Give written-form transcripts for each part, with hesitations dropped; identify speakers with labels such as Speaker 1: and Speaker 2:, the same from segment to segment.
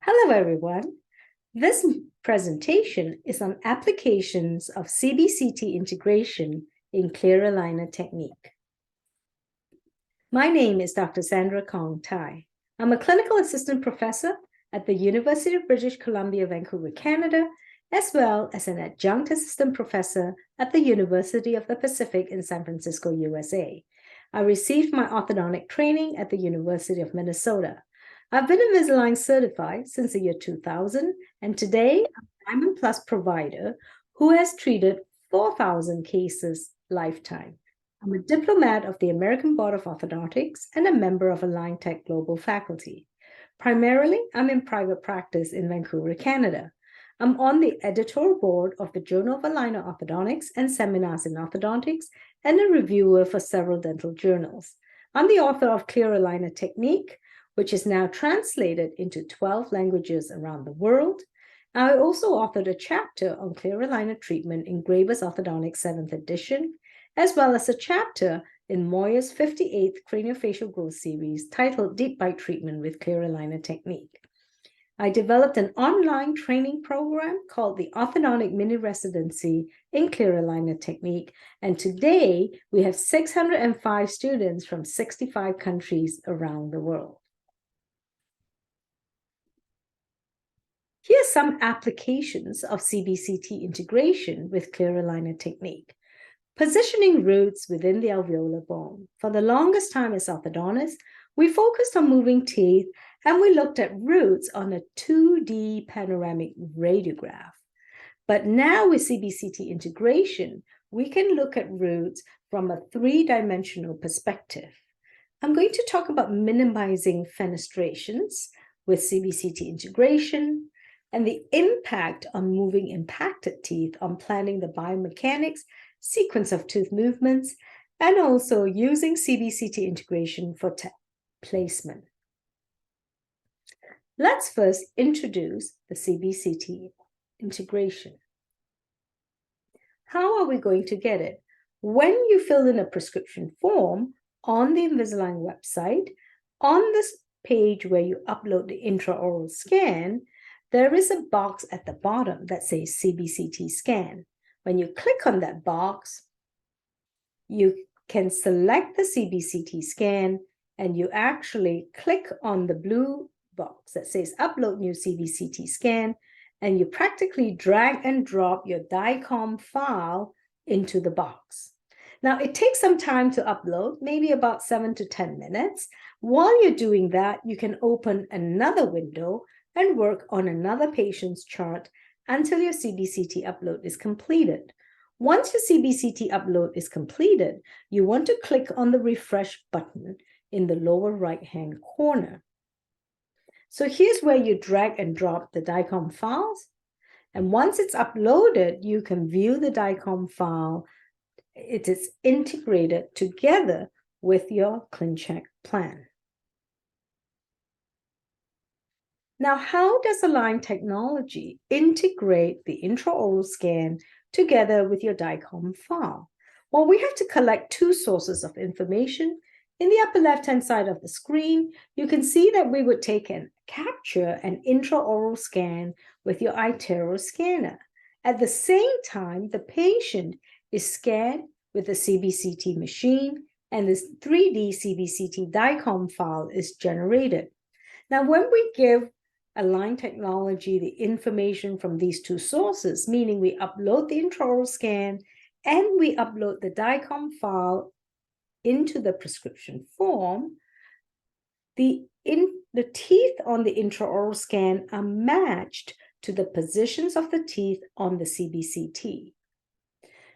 Speaker 1: Hello, everyone. This presentation is on applications of CBCT integration in clear aligner technique. My name is Dr. Sandra Kong Tai. I'm a clinical assistant professor at the University of British Columbia, Vancouver, Canada, as well as an adjunct assistant professor at the University of the Pacific in San Francisco, USA. I received my orthodontic training at the University of Minnesota. I've been Invisalign certified since the year 2000, and today I'm a Diamond Plus provider who has treated 4,000 cases lifetime. I'm a diplomat of the American Board of Orthodontics and a member of Align Tech Global faculty. Primarily, I'm in private practice in Vancouver, Canada. I'm on the editorial board of the Journal of Aligner Orthodontics and Seminars in Orthodontics, and a reviewer for several dental journals. I'm the author of Clear Aligner Technique, which is now translated into 12 languages around the world. I also authored a chapter on clear aligner treatment in Graeber's Orthodontics 7th edition, as well as a chapter in Moyer's 58th Craniofacial Growth series titled Deep Bite Treatment with Clear Aligner Technique. I developed an online training program called the Orthodontic Mini Residency in Clear Aligner Technique, and today we have 605 students from 65 countries around the world. Here are some applications of CBCT integration with clear aligner technique. Positioning roots within the alveolar bone. For the longest time as orthodontists, we focused on moving teeth and we looked at roots on a 2D panoramic radiograph. But now with CBCT integration, we can look at roots from a three-dimensional perspective. I'm going to talk about minimizing fenestrations with CBCT integration, and the impact on moving impacted teeth on planning the biomechanics, sequence of tooth movements, and also using CBCT integration for placement. Let's first introduce the CBCT integration. How are we going to get it? When you fill in a prescription form on the Invisalign website, on this page where you upload the intraoral scan, there is a box at the bottom that says CBCT scan. When you click on that box, you can select the CBCT scan and you actually click on the blue box that says upload new CBCT scan, and you practically drag and drop your DICOM file into the box. Now, it takes some time to upload, maybe about 7 to 10 minutes. While you're doing that, you can open another window and work on another patient's chart until your CBCT upload is completed. Once your CBCT upload is completed, you want to click on the refresh button in the lower right-hand corner. So here's where you drag and drop the DICOM files. And once it's uploaded, you can view the DICOM file. It is integrated together with your ClinCheck plan. Now, how does Align Technology integrate the intraoral scan together with your DICOM file? Well, we have to collect two sources of information. In the upper left-hand side of the screen, you can see that we would capture an intraoral scan with your iTero scanner. At the same time, the patient is scanned with the CBCT machine, and this 3D CBCT DICOM file is generated. Now, when we give Align Technology the information from these two sources, meaning we upload the intraoral scan and we upload the DICOM file into the prescription form, the teeth on the intraoral scan are matched to the positions of the teeth on the CBCT.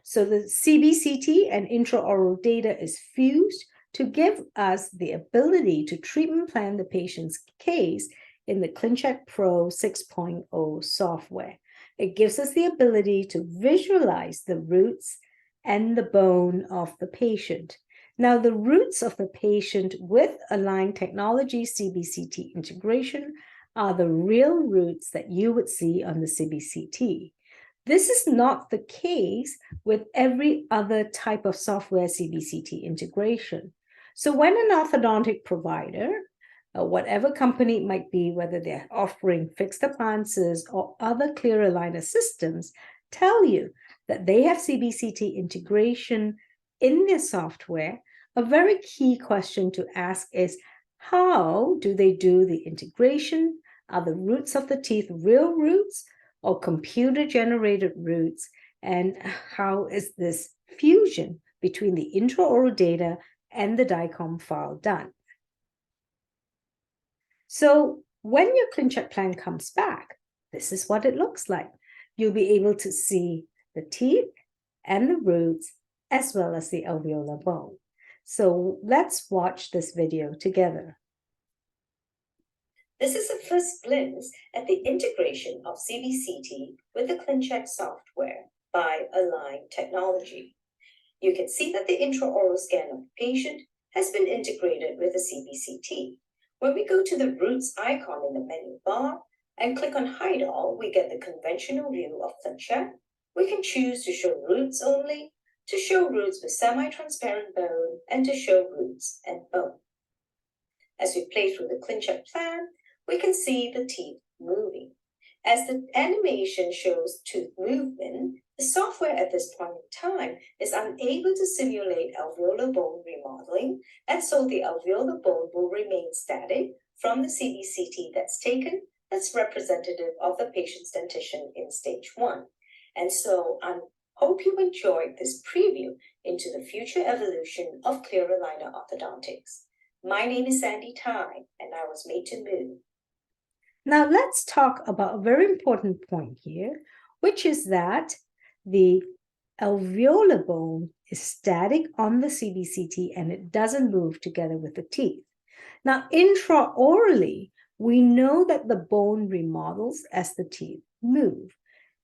Speaker 1: So the CBCT and intraoral data is fused to give us the ability to treatment plan the patient's case in the ClinCheck Pro 6.0 software. It gives us the ability to visualize the roots and the bone of the patient. Now, the roots of the patient with Align Technology CBCT integration are the real roots that you would see on the CBCT. This is not the case with every other type of software CBCT integration. So when an orthodontic provider whatever company it might be, whether they're offering fixed appliances or other clear aligner systems, tell you that they have CBCT integration in their software. A very key question to ask is, how do they do the integration? Are the roots of the teeth real roots or computer-generated roots? And how is this fusion between the intraoral data and the DICOM file done? So when your ClinCheck plan comes back, this is what it looks like. You'll be able to see the teeth and the roots, as well as the alveolar bone. So let's watch this video together. This is a first glimpse at the integration of CBCT with the ClinCheck software by Align Technology. You can see that the intraoral scan of the patient has been integrated with the CBCT. When we go to the roots icon in the menu bar and click on Hide All, we get the conventional view of ClinCheck. We can choose to show roots only, to show roots with semi-transparent bone, and to show roots and bone. As we play through the ClinCheck plan, we can see the teeth moving. As the animation shows tooth movement, the software at this point in time is unable to simulate alveolar bone remodeling, and so the alveolar bone will remain static from the CBCT that's taken, that's representative of the patient's dentition in stage 1. And so I hope you enjoyed this preview into the future evolution of clear aligner orthodontics. My name is Sandy Tai, and I was made to move. Now let's talk about a very important point here, which is that the alveolar bone is static on the CBCT and it doesn't move together with the teeth. Now, intraorally, we know that the bone remodels as the teeth move.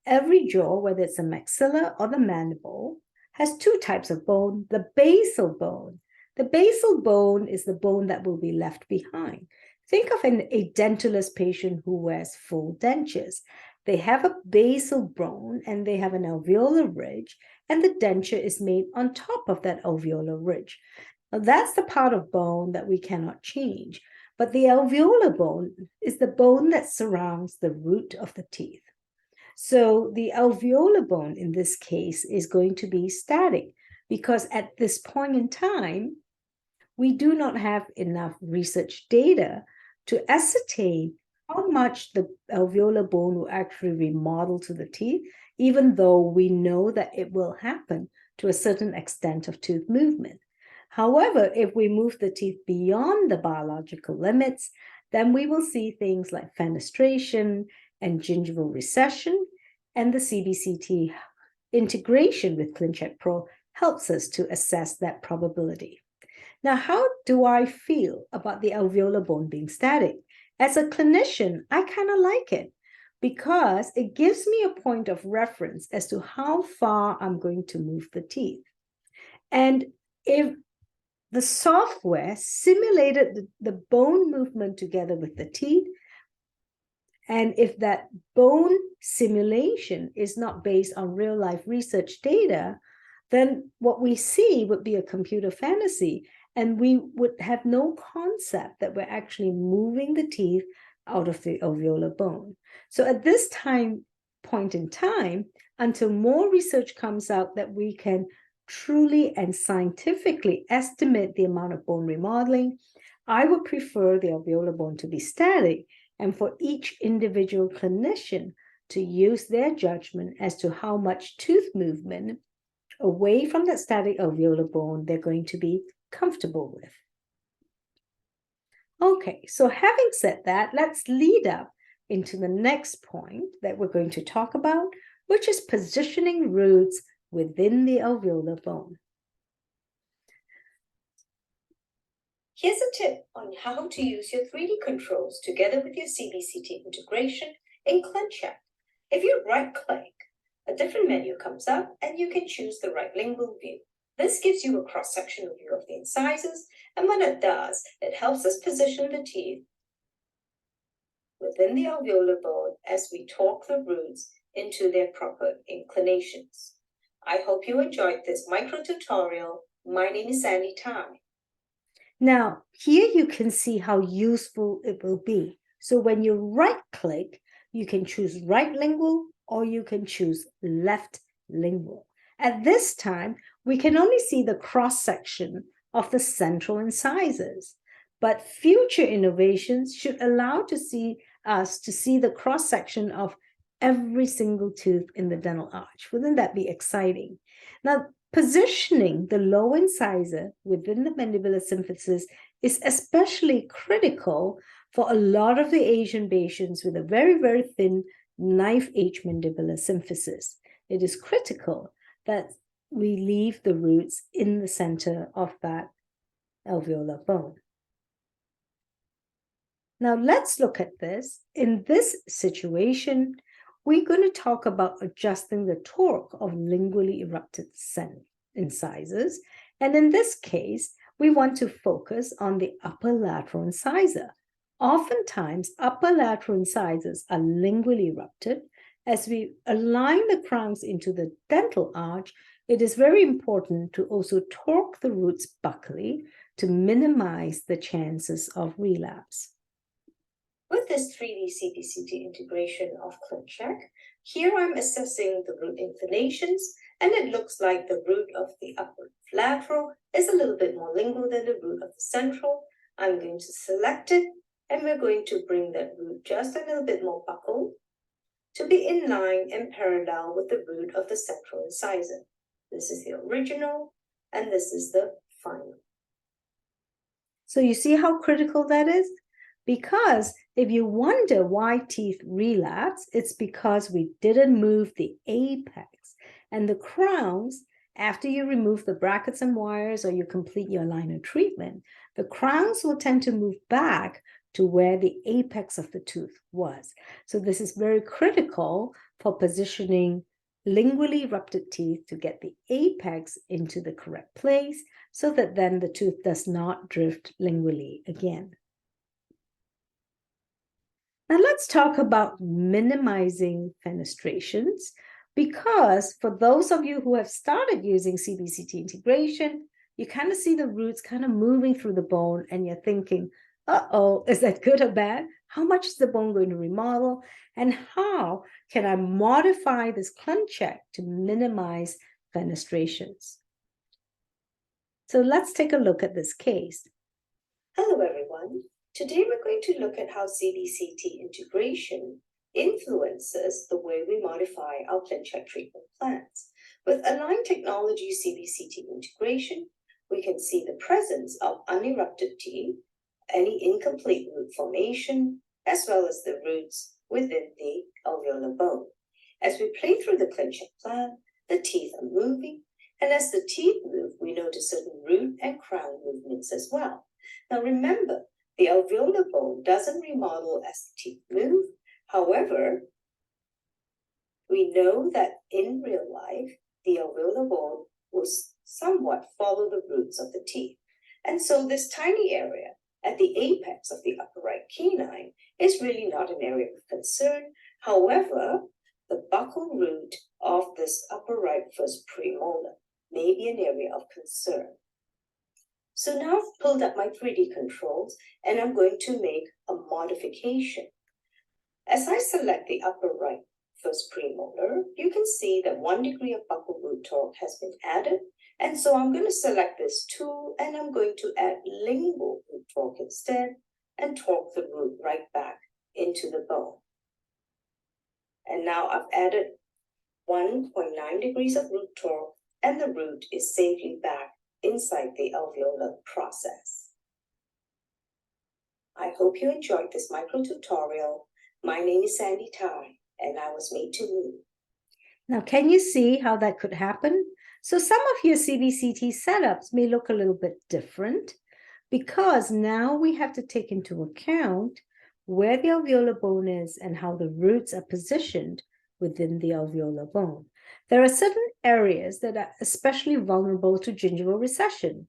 Speaker 1: Every jaw, whether it's the maxilla or the mandible, has two types of bone. The basal bone. The basal bone is the bone that will be left behind. Think of a dentalist patient who wears full dentures. They have a basal bone and they have an alveolar ridge, and the denture is made on top of that alveolar ridge. Now, that's the part of bone that we cannot change. But the alveolar bone is the bone that surrounds the root of the teeth. So the alveolar bone in this case is going to be static because at this point in time, we do not have enough research data to ascertain how much the alveolar bone will actually remodel to the teeth, even though we know that it will happen to a certain extent of tooth movement. However, if we move the teeth beyond the biological limits, then we will see things like fenestration and gingival recession, and the CBCT integration with ClinCheck Pro helps us to assess that probability. Now, how do I feel about the alveolar bone being static? As a clinician, I kind of like it because it gives me a point of reference as to how far I'm going to move the teeth. And if the software simulated the bone movement together with the teeth, and if that bone simulation is not based on real life research data, then what we see would be a computer fantasy. And we would have no concept that we're actually moving the teeth out of the alveolar bone. So at this point in time, until more research comes out that we can truly and scientifically estimate the amount of bone remodeling, I would prefer the alveolar bone to be static and for each individual clinician to use their judgment as to how much tooth movement away from that static alveolar bone they're going to be comfortable with. Okay, so having said that, let's lead up into the next point that we're going to talk about, which is positioning roots within the alveolar bone. Here's a tip on how to use your 3D controls together with your CBCT integration in ClinCheck. If you right-click, a different menu comes up and you can choose the right lingual view. This gives you a cross-sectional view of the incisors, and when it does, it helps us position the teeth within the alveolar bone as we torque the roots into their proper inclinations. I hope you enjoyed this micro tutorial. My name is Sandy Tai. Now, here you can see how useful it will be. So when you right-click, you can choose right lingual or you can choose left lingual. At this time, we can only see the cross-section of the central incisors, but future innovations should allow us to see the cross-section of every single tooth in the dental arch. Wouldn't that be exciting? Now, positioning the low incisor within the mandibular symphysis is especially critical for a lot of the Asian patients with a very, very thin knife-edge mandibular symphysis. It is critical that we leave the roots in the center of that alveolar bone. Now let's look at this. In this situation, we're going to talk about adjusting the torque of lingually erupted incisors. And in this case, we want to focus on the upper lateral incisor. Oftentimes, upper lateral incisors are lingually erupted. As we align the crowns into the dental arch, it is very important to also torque the roots buccally to minimize the chances of relapse. With this 3D CBCT integration of ClinCheck, here I'm assessing the root inclinations, and it looks like the root of the upper lateral is a little bit more lingual than the root of the central. I'm going to select it, and we're going to bring that root just a little bit more buccal to be in line and parallel with the root of the central incisor. This is the original, and this is the final. So you see how critical that is? Because if you wonder why teeth relapse, it's because we didn't move the apex and the crowns. After you remove the brackets and wires or you complete your aligner treatment, the crowns will tend to move back to where the apex of the tooth was. So this is very critical for positioning lingually erupted teeth to get the apex into the correct place so that then the tooth does not drift lingually again. Now let's talk about minimizing fenestrations, because for those of you who have started using CBCT integration, you kind of see the roots kind of moving through the bone and you're thinking, uh-oh, is that good or bad? How much is the bone going to remodel? And how can I modify this ClinCheck to minimize fenestrations? So let's take a look at this case. Hello, everyone. Today, we're going to look at how CBCT integration influences the way we modify our ClinCheck treatment plans. With Align Technology CBCT integration, we can see the presence of unerupted teeth, any incomplete root formation, as well as the roots within the alveolar bone. As we play through the ClinCheck plan, the teeth are moving, and as the teeth move, we notice certain root and crown movements as well. Now remember, the alveolar bone doesn't remodel as the teeth move. However, we know that in real life, the alveolar bone will somewhat follow the roots of the teeth. And so this tiny area at the apex of the upper right canine is really not an area of concern. However, the buccal root of this upper right first premolar may be an area of concern. So now I've pulled up my 3D controls and I'm going to make a modification. As I select the upper right first premolar, you can see that 1 degree of buccal root torque has been added. And so I'm going to select this tool and I'm going to add lingual root torque instead and torque the root right back into the bone. And now I've added 1.9 degrees of root torque and the root is safely back inside the alveolar process. I hope you enjoyed this micro tutorial. My name is Sandy Tai, and I was made to move. Now, can you see how that could happen? So some of your CBCT setups may look a little bit different because now we have to take into account where the alveolar bone is and how the roots are positioned within the alveolar bone. There are certain areas that are especially vulnerable to gingival recession: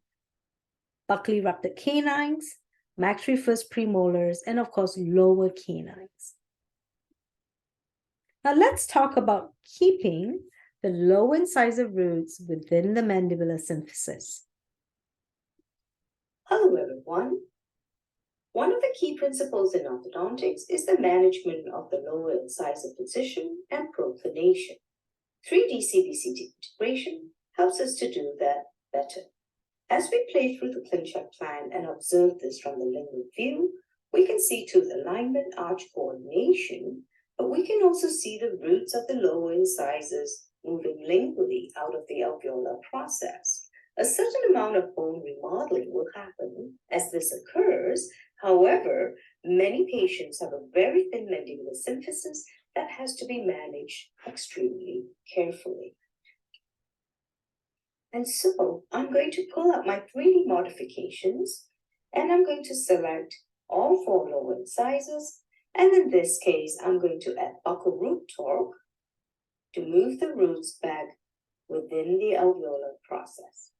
Speaker 1: buccally erupted canines, maxillary first premolars, and of course, lower canines. Now let's talk about keeping the low incisor roots within the mandibular symphysis. Hello, everyone. One of the key principles in orthodontics is the management of the lower incisor position and proclination. 3D CBCT integration helps us to do that better. As we play through the ClinCheck plan and observe this from the lingual view, we can see tooth alignment, arch coordination, but we can also see the roots of the lower incisors moving lingually out of the alveolar process. A certain amount of bone remodeling will happen as this occurs. However, many patients have a very thin mandibular symphysis that has to be managed extremely carefully. And so I'm going to pull up my 3D modifications and I'm going to select all 4 lower incisors. And in this case, I'm going to add buccal root torque to move the roots back within the alveolar process.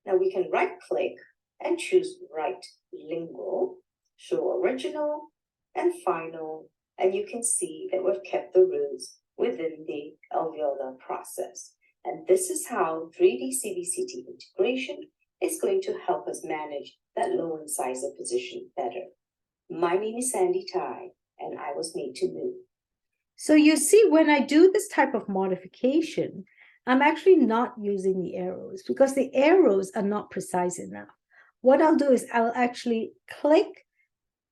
Speaker 1: Now we can right click and choose right lingual, show original and final, and you can see that we've kept the roots within the alveolar process. And this is how 3D CBCT integration is going to help us manage that low incisor position better. My name is Sandy Tai, and I was made to move. So you see, when I do this type of modification, I'm actually not using the arrows because the arrows are not precise enough. What I'll do is I'll actually click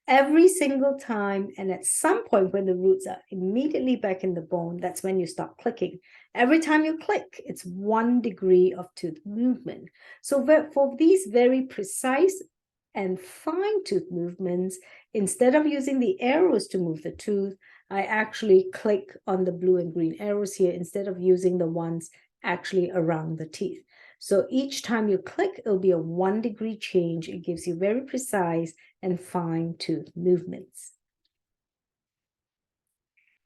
Speaker 1: every single time, and at some point when the roots are immediately back in the bone, that's when you stop clicking. Every time you click, it's 1 degree of tooth movement. So for these very precise and fine tooth movements, instead of using the arrows to move the tooth, I actually click on the blue and green arrows here instead of using the ones actually around the teeth. So each time you click, it'll be a 1 degree change. It gives you very precise and fine tooth movements.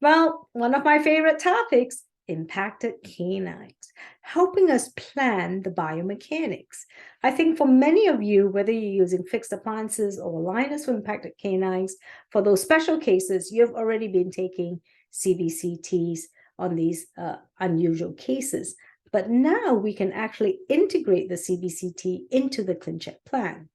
Speaker 1: Well, one of my favorite topics, impacted canines, helping us plan the biomechanics. I think for many of you, whether you're using fixed appliances or aligners for impacted canines, for those special cases, you've already been taking CBCTs on these unusual cases. But now we can actually integrate the CBCT into the ClinCheck plan.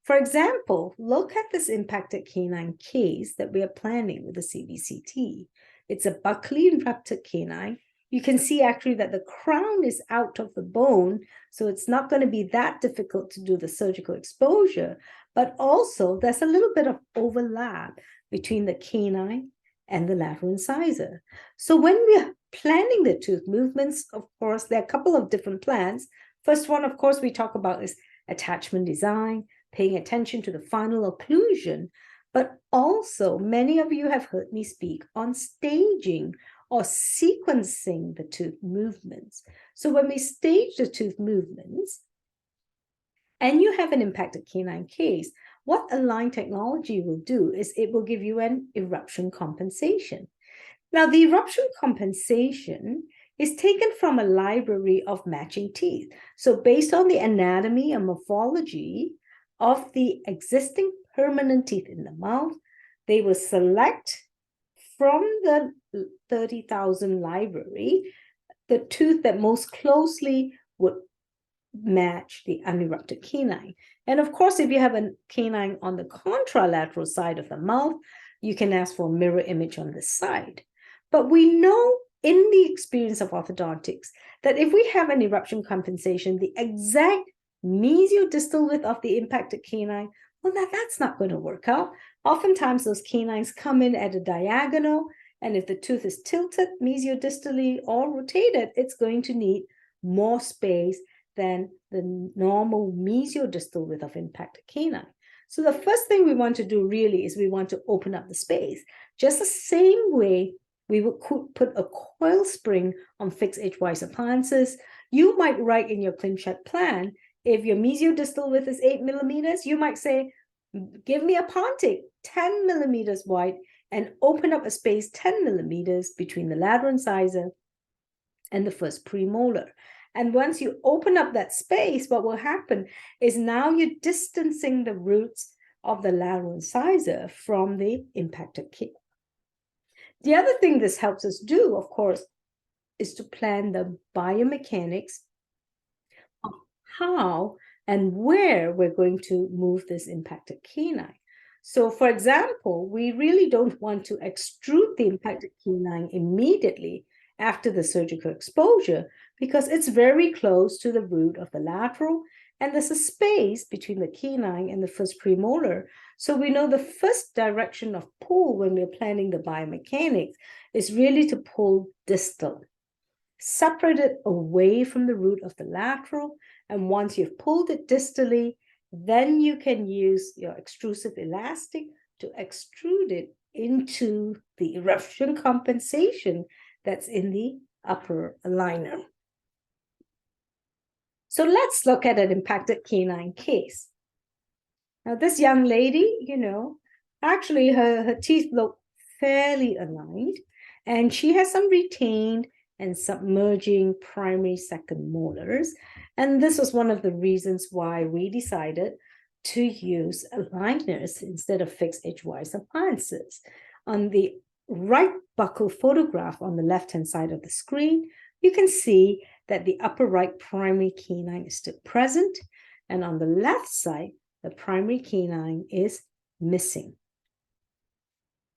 Speaker 1: For example, look at this impacted canine case that we are planning with the CBCT. It's a buccally enrupted canine. You can see actually that the crown is out of the bone, so it's not going to be that difficult to do the surgical exposure, but also there's a little bit of overlap between the canine and the lateral incisor. So when we're planning the tooth movements, of course, there are a couple of different plans. First one, of course, we talk about is attachment design, paying attention to the final occlusion, but also many of you have heard me speak on staging or sequencing the tooth movements. So when we stage the tooth movements and you have an impacted canine case, what Align technology will do is it will give you an eruption compensation. Now, the eruption compensation is taken from a library of matching teeth. So based on the anatomy and morphology of the existing permanent teeth in the mouth, they will select from the 30,000 library the tooth that most closely would match the unerupted canine. And of course, if you have a canine on the contralateral side of the mouth, you can ask for a mirror image on this side. But we know in the experience of orthodontics that if we have an eruption compensation, the exact mesiodistal width of the impacted canine, well, that's not going to work out. Oftentimes, those canines come in at a diagonal, and if the tooth is tilted mesiodistally or rotated, it's going to need more space than the normal mesiodistal width of impacted canine. So the first thing we want to do really is we want to open up the space. Just the same way we would put a coil spring on fixed edgewise appliances. You might write in your ClinCheck plan, if your mesiodistal width is 8 millimeters, you might say, give me a Pontic 10 millimeters wide and open up a space 10 millimeters between the lateral incisor and the first premolar. And once you open up that space, what will happen is now you're distancing the roots of the lateral incisor from the impacted canine. The other thing this helps us do, of course, is to plan the biomechanics of how and where we're going to move this impacted canine. So for example, we really don't want to extrude the impacted canine immediately after the surgical exposure because it's very close to the root of the lateral and there's a space between the canine and the first premolar. So we know the first direction of pull when we're planning the biomechanics is really to pull distal. Separate it away from the root of the lateral, and once you've pulled it distally, then you can use your extrusive elastic to extrude it into the eruption compensation that's in the upper aligner. So let's look at an impacted canine case. Now, this young lady, actually her teeth look fairly aligned, and she has some retained and submerging primary second molars. And this was one of the reasons why we decided to use aligners instead of fixed edgewise appliances. On the right buccal photograph on the left-hand side of the screen, you can see that the upper right primary canine is still present, and on the left side, the primary canine is missing.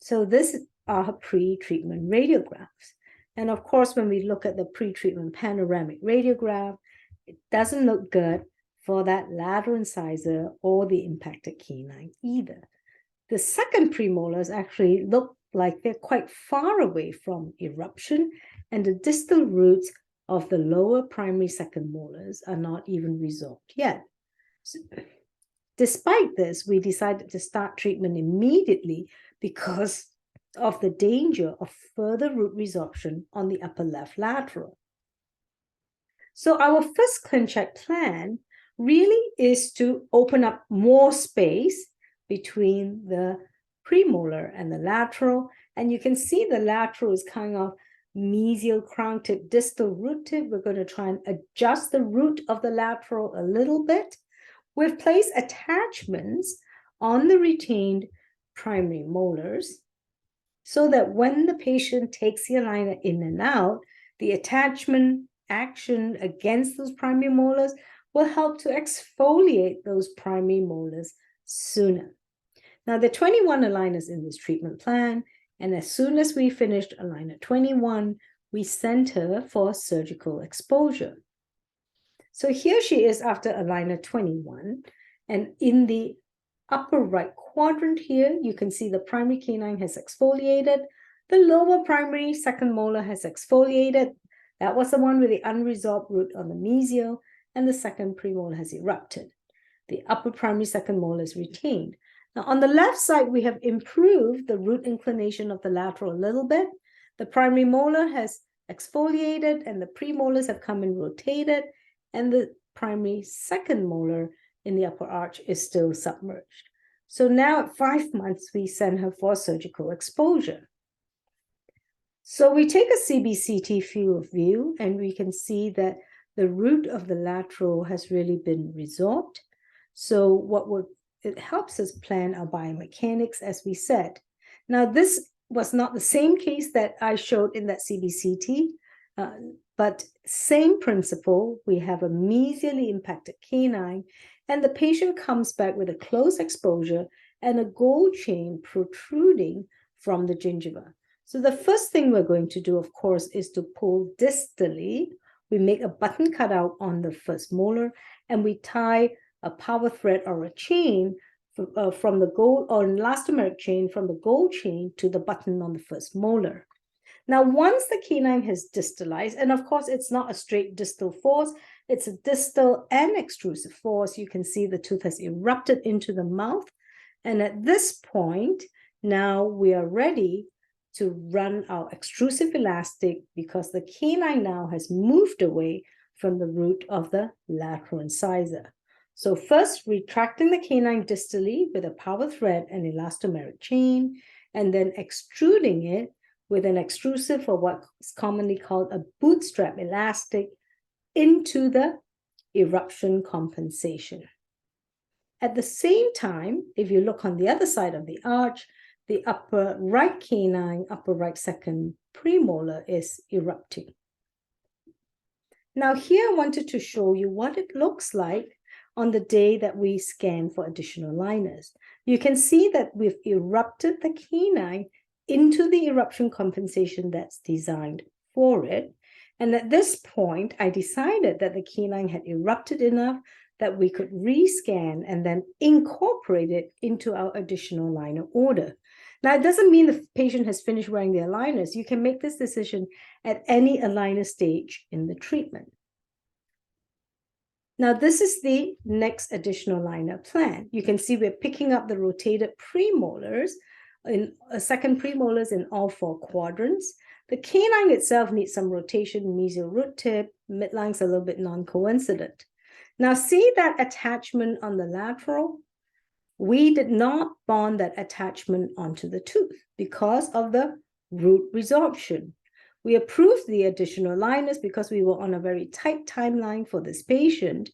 Speaker 1: So this are pre-treatment radiographs. And of course, when we look at the pre-treatment panoramic radiograph, it doesn't look good for that lateral incisor or the impacted canine either. The second premolars actually look like they're quite far away from eruption, and the distal roots of the lower primary second molars are not even resolved yet. So, despite this, we decided to start treatment immediately because of the danger of further root resorption on the upper left lateral. So our first ClinCheck plan really is to open up more space between the premolar and the lateral. And you can see the lateral is kind of mesial crown tip, distal root tip. We're going to try and adjust the root of the lateral a little bit. We've placed attachments on the retained primary molars so that when the patient takes the aligner in and out, the attachment action against those primary molars will help to exfoliate those primary molars sooner. Now, there are 21 aligners in this treatment plan, and as soon as we finished aligner 21, we sent her for surgical exposure. So here she is after aligner 21, and in the upper right quadrant here, you can see the primary canine has exfoliated, the lower primary second molar has exfoliated. That was the one with the unresolved root on the mesial, and the second premolar has erupted. The upper primary second molar is retained. Now, on the left side, we have improved the root inclination of the lateral a little bit. The primary molar has exfoliated, and the premolars have come and rotated, and the primary second molar in the upper arch is still submerged. So now at 5 months, we send her for surgical exposure. So we take a CBCT field of view, and we can see that the root of the lateral has really been resolved. So it helps us plan our biomechanics, as we said. Now, this was not the same case that I showed in that CBCT, but same principle. We have a mesially impacted canine, and the patient comes back with a close exposure and a gold chain protruding from the gingiva. So the first thing we're going to do, of course, is to pull distally. We make a button cutout on the first molar, and we tie a power thread or a chain from the gold, or an elastomeric chain from the gold chain to the button on the first molar. Now, once the canine has distalized, and of course, it's not a straight distal force, it's a distal and extrusive force. You can see the tooth has erupted into the mouth. And at this point, now we are ready to run our extrusive elastic because the canine now has moved away from the root of the lateral incisor. So first, retracting the canine distally with a power thread and elastomeric chain, and then extruding it with an extrusive, or what's commonly called a bootstrap elastic, into the eruption compensation. At the same time, if you look on the other side of the arch, the upper right canine, upper right second premolar is erupting. Now here I wanted to show you what it looks like on the day that we scan for additional liners. You can see that we've erupted the canine into the eruption compensation that's designed for it. And at this point, I decided that the canine had erupted enough that we could rescan and then incorporate it into our additional liner order. Now, it doesn't mean the patient has finished wearing their aligners. You can make this decision at any aligner stage in the treatment. Now, this is the next additional liner plan. You can see we're picking up the rotated premolars, in second premolars in all 4 quadrants. The canine itself needs some rotation, mesial root tip, midline's a little bit non-coincident. Now, see that attachment on the lateral? We did not bond that attachment onto the tooth because of the root resorption. We approved the additional liners because we were on a very tight timeline for this patient,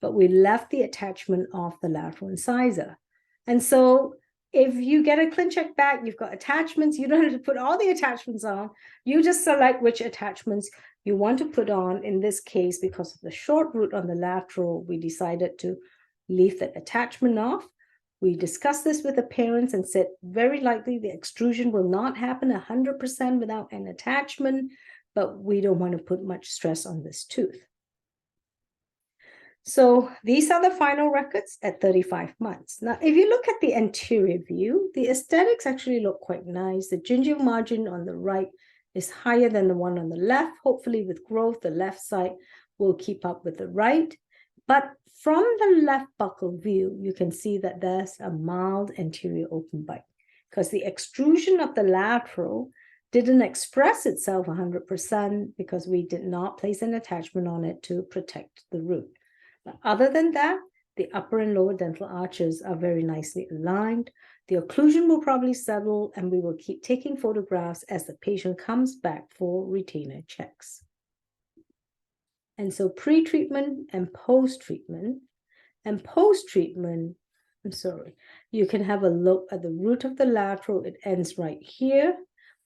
Speaker 1: but we left the attachment off the lateral incisor. And so if you get a ClinCheck back, you've got attachments, you don't have to put all the attachments on. You just select which attachments you want to put on. In this case, because of the short root on the lateral, we decided to leave that attachment off. We discussed this with the parents and said very likely the extrusion will not happen 100% without an attachment, but we don't want to put much stress on this tooth. So these are the final records at 35 months. Now, if you look at the anterior view, the aesthetics actually look quite nice. The gingival margin on the right is higher than the one on the left. Hopefully with growth, the left side will keep up with the right. But from the left buccal view, you can see that there's a mild anterior open bite because the extrusion of the lateral didn't express itself 100% because we did not place an attachment on it to protect the root. But other than that, the upper and lower dental arches are very nicely aligned. The occlusion will probably settle, and we will keep taking photographs as the patient comes back for retainer checks. And so pre-treatment and post-treatment. And post-treatment, you can have a look at the root of the lateral. It ends right here.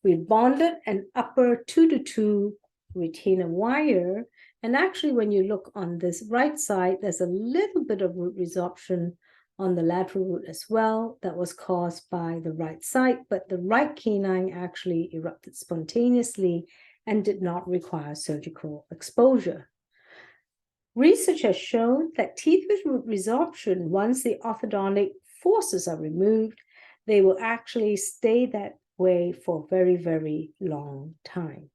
Speaker 1: We bonded an upper 2-to-2 retainer wire. And actually, when you look on this right side, there's a little bit of root resorption on the lateral root as well that was caused by the right side, but the right canine actually erupted spontaneously and did not require surgical exposure. Research has shown that teeth with root resorption, once the orthodontic forces are removed, they will actually stay that way for a very, very long time.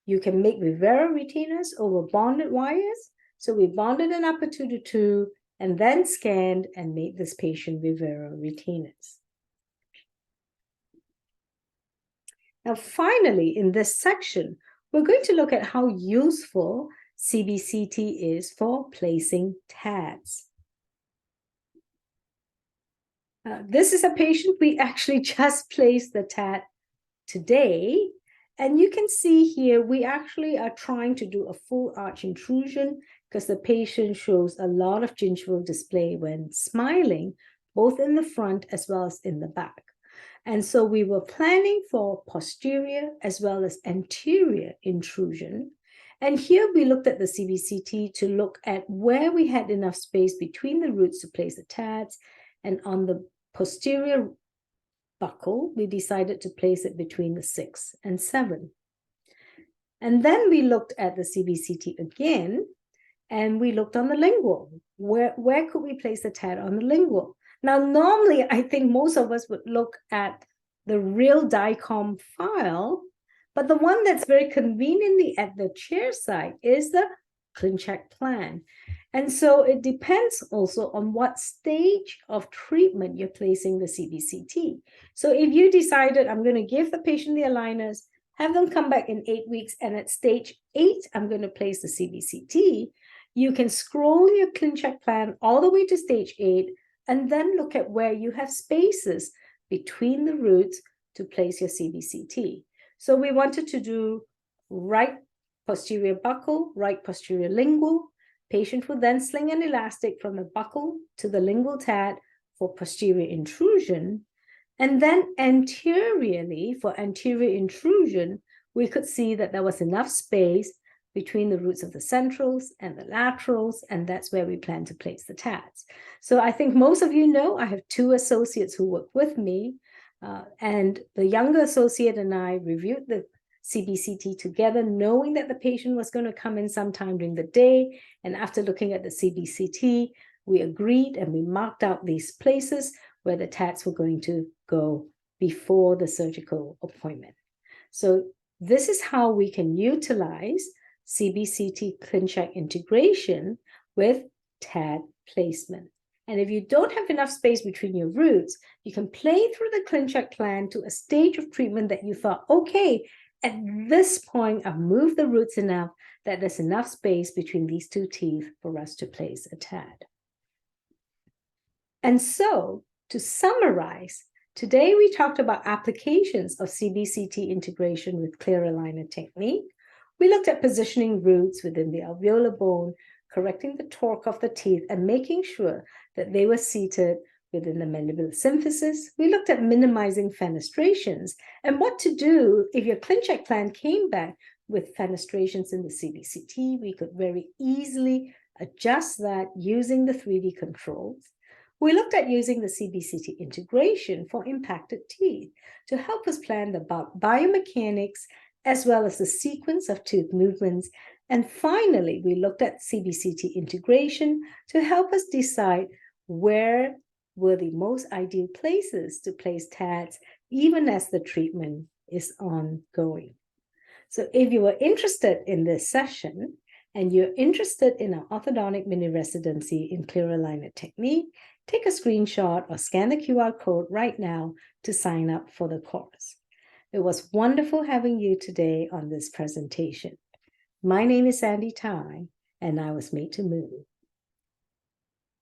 Speaker 1: You can make Vivera retainers over bonded wires. So we bonded an upper 2-to-2 and then scanned and made this patient Vivera retainers. Now, finally, in this section, we're going to look at how useful CBCT is for placing TADs. This is a patient we actually just placed the TAD today. And you can see here, we actually are trying to do a full arch intrusion because the patient shows a lot of gingival display when smiling, both in the front as well as in the back. And so we were planning for posterior as well as anterior intrusion. And here we looked at the CBCT to look at where we had enough space between the roots to place the TADs. And on the posterior buccal, we decided to place it between the 6 and 7. And then we looked at the CBCT again, and we looked on the lingual. Where could we place the TAD on the lingual? Now, normally, I think most of us would look at the real DICOM file, but the one that's very conveniently at the chair side is the ClinCheck plan. And so it depends also on what stage of treatment you're placing the CBCT. So if you decided, I'm going to give the patient the aligners, have them come back in 8 weeks, and at stage 8, I'm going to place the CBCT, you can scroll your ClinCheck plan all the way to stage 8, and then look at where you have spaces between the roots to place your CBCT. So we wanted to do right posterior buccal, right posterior lingual. Patient will then sling an elastic from the buccal to the lingual TAD for posterior intrusion. And then anteriorly, for anterior intrusion, we could see that there was enough space between the roots of the centrals and the laterals, and that's where we plan to place the TADs. So I think most of you know I have 2 associates who work with me, and the younger associate and I reviewed the CBCT together, knowing that the patient was going to come in sometime during the day. And after looking at the CBCT, we agreed and we marked out these places where the TADs were going to go before the surgical appointment. So this is how we can utilize CBCT ClinCheck integration with TAD placement. And if you don't have enough space between your roots, you can play through the ClinCheck plan to a stage of treatment that you thought, okay, at this point, I've moved the roots enough that there's enough space between these 2 teeth for us to place a TAD. And so, to summarize, today we talked about applications of CBCT integration with clear aligner technique. We looked at positioning roots within the alveolar bone, correcting the torque of the teeth, and making sure that they were seated within the mandibular symphysis. We looked at minimizing fenestrations and what to do if your ClinCheck plan came back with fenestrations in the CBCT. We could very easily adjust that using the 3D controls. We looked at using the CBCT integration for impacted teeth to help us plan the biomechanics as well as the sequence of tooth movements. And finally, we looked at CBCT integration to help us decide where were the most ideal places to place TADs, even as the treatment is ongoing. So if you were interested in this session and you're interested in our orthodontic mini residency in clear aligner technique, take a screenshot or scan the QR code right now to sign up for the course. It was wonderful having you today on this presentation. My name is Sandy Tai, and I was made to move.